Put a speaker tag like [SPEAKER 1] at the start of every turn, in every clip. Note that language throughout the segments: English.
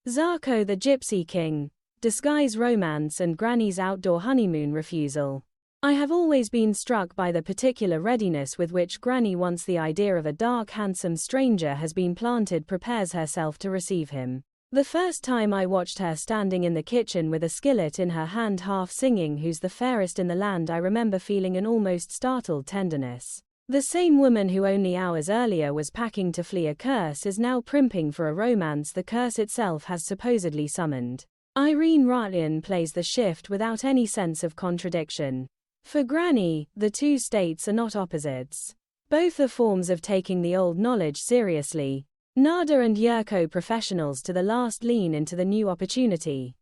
[SPEAKER 1] Zarko the Gypsy King, Disguise Romance and Granny's Outdoor Honeymoon Refusal. I have always been struck by the particular readiness with which Granny, once the idea of a dark, handsome stranger has been planted, prepares herself to receive him. The first time I watched her standing in the kitchen with a skillet in her hand, half singing "Who's the Fairest in the Land," I remember feeling an almost startled tenderness. The same woman who only hours earlier was packing to flee a curse is now primping for a romance the curse itself has supposedly summoned. Irene Ryan plays the shift without any sense of contradiction. For Granny, the two states are not opposites. Both are forms of taking the old knowledge seriously. Nada and Yurko, professionals to the last, lean into the new opportunity.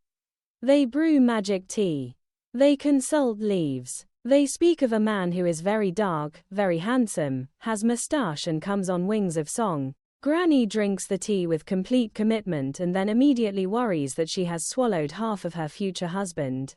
[SPEAKER 1] They brew magic tea. They consult leaves. They speak of a man who is very dark, very handsome, has mustache and comes on wings of song. Granny drinks the tea with complete commitment and then immediately worries that she has swallowed half of her future husband.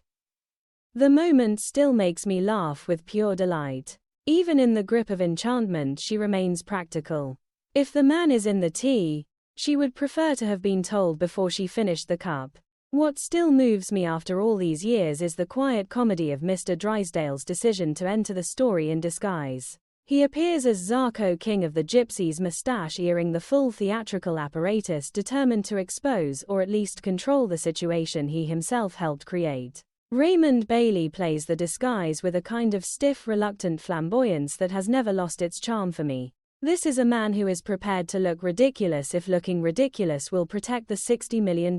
[SPEAKER 1] The moment still makes me laugh with pure delight. Even in the grip of enchantment, she remains practical. If the man is in the tea, she would prefer to have been told before she finished the cup. What still moves me after all these years is the quiet comedy of Mr. Drysdale's decision to enter the story in disguise. He appears as Zarko, king of the gypsies, mustache earring the full theatrical apparatus, determined to expose or at least control the situation he himself helped create. Raymond Bailey plays the disguise with a kind of stiff, reluctant flamboyance that has never lost its charm for me. This is a man who is prepared to look ridiculous if looking ridiculous will protect the $60 million.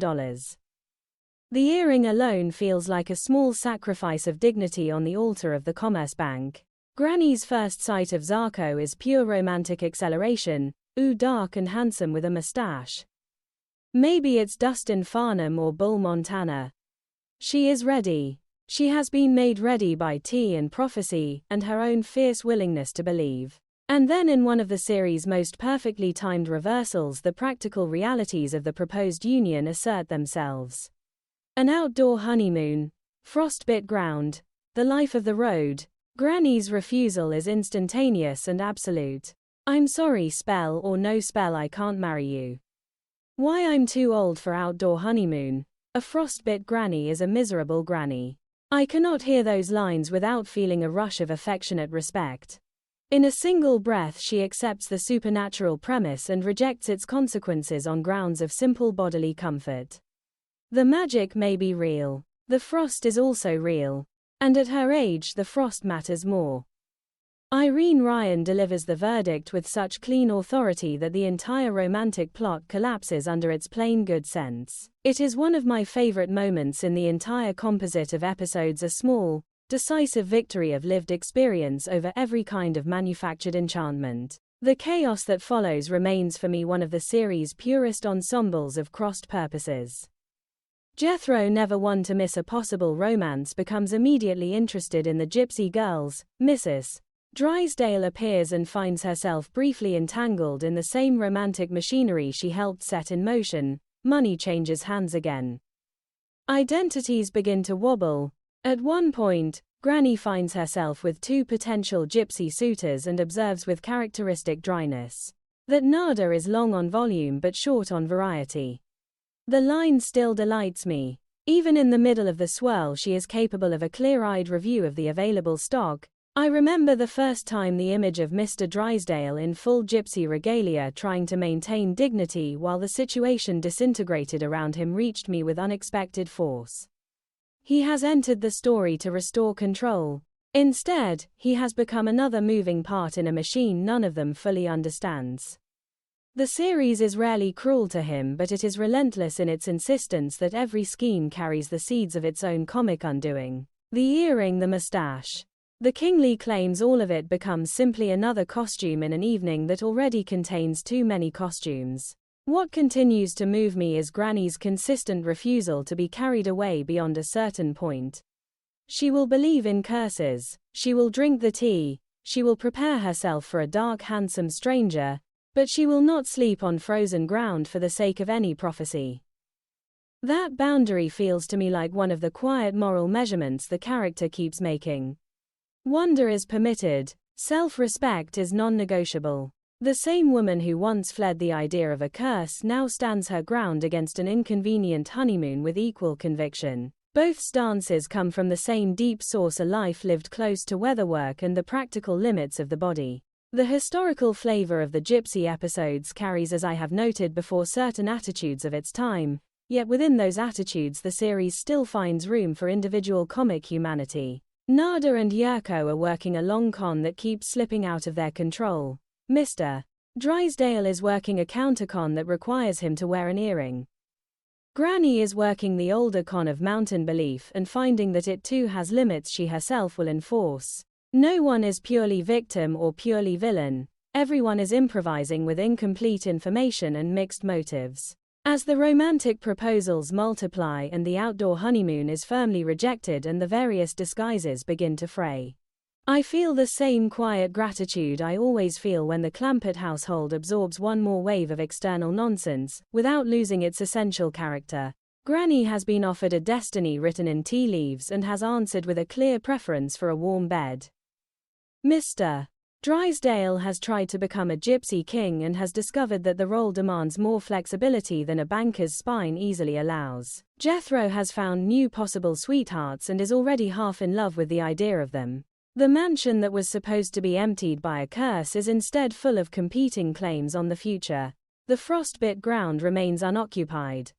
[SPEAKER 1] The earring alone feels like a small sacrifice of dignity on the altar of the Commerce Bank. Granny's first sight of Zarko is pure romantic acceleration. Ooh, dark and handsome with a mustache. Maybe it's Dustin Farnham or Bull Montana. She is ready. She has been made ready by tea and prophecy, and her own fierce willingness to believe. And then, in one of the series' most perfectly timed reversals, the practical realities of the proposed union assert themselves. An outdoor honeymoon, frostbit ground, the life of the road. Granny's refusal is instantaneous and absolute. I'm sorry, spell or no spell, I can't marry you. Why, I'm too old for outdoor honeymoon. A frostbit granny is a miserable granny. I cannot hear those lines without feeling a rush of affectionate respect. In a single breath she accepts the supernatural premise and rejects its consequences on grounds of simple bodily comfort. The magic may be real. The frost is also real. And at her age the frost matters more. Irene Ryan delivers the verdict with such clean authority that the entire romantic plot collapses under its plain good sense. It is one of my favorite moments in the entire composite of episodes, a small, decisive victory of lived experience over every kind of manufactured enchantment. The chaos that follows remains for me one of the series' purest ensembles of crossed purposes. Jethro, never one to miss a possible romance, becomes immediately interested in the gypsy girls. Mrs. Drysdale appears and finds herself briefly entangled in the same romantic machinery she helped set in motion. Money changes hands again. Identities begin to wobble. At one point, Granny finds herself with two potential gypsy suitors and observes with characteristic dryness that Nada is long on volume but short on variety. The line still delights me. Even in the middle of the swirl, she is capable of a clear-eyed review of the available stock. I remember the first time the image of Mr. Drysdale in full gypsy regalia trying to maintain dignity while the situation disintegrated around him reached me with unexpected force. He has entered the story to restore control. Instead, he has become another moving part in a machine none of them fully understands. The series is rarely cruel to him, but it is relentless in its insistence that every scheme carries the seeds of its own comic undoing. The earring, the mustache. The kingly claims, all of it becomes simply another costume in an evening that already contains too many costumes. What continues to move me is Granny's consistent refusal to be carried away beyond a certain point. She will believe in curses, she will drink the tea, she will prepare herself for a dark, handsome stranger, but she will not sleep on frozen ground for the sake of any prophecy. That boundary feels to me like one of the quiet moral measurements the character keeps making. Wonder is permitted, self-respect is non-negotiable. The same woman who once fled the idea of a curse now stands her ground against an inconvenient honeymoon with equal conviction. Both stances come from the same deep source, a life lived close to weatherwork and the practical limits of the body. The historical flavor of the Gypsy episodes carries, as I have noted before, certain attitudes of its time, yet within those attitudes the series still finds room for individual comic humanity. Nada and Yurko are working a long con that keeps slipping out of their control. Mr. Drysdale is working a countercon that requires him to wear an earring. Granny is working the older con of mountain belief and finding that it too has limits she herself will enforce. No one is purely victim or purely villain. Everyone is improvising with incomplete information and mixed motives. As the romantic proposals multiply and the outdoor honeymoon is firmly rejected and the various disguises begin to fray, I feel the same quiet gratitude I always feel when the Clampett household absorbs one more wave of external nonsense, without losing its essential character. Granny has been offered a destiny written in tea leaves and has answered with a clear preference for a warm bed. Mr. Drysdale has tried to become a gypsy king and has discovered that the role demands more flexibility than a banker's spine easily allows. Jethro has found new possible sweethearts and is already half in love with the idea of them. The mansion that was supposed to be emptied by a curse is instead full of competing claims on the future. The frostbit ground remains unoccupied.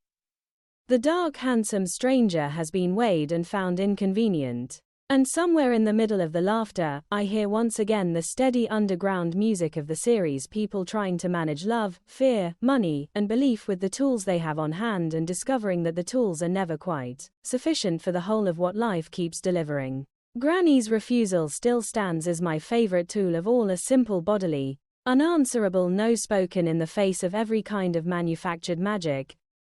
[SPEAKER 1] The dark, handsome stranger has been weighed and found inconvenient. And somewhere in the middle of the laughter, I hear once again the steady underground music of the series, people trying to manage love, fear, money, and belief with the tools they have on hand and discovering that the tools are never quite sufficient for the whole of what life keeps delivering. Granny's refusal still stands as my favorite tool of all, a simple bodily, unanswerable no spoken in the face of every kind of manufactured magic,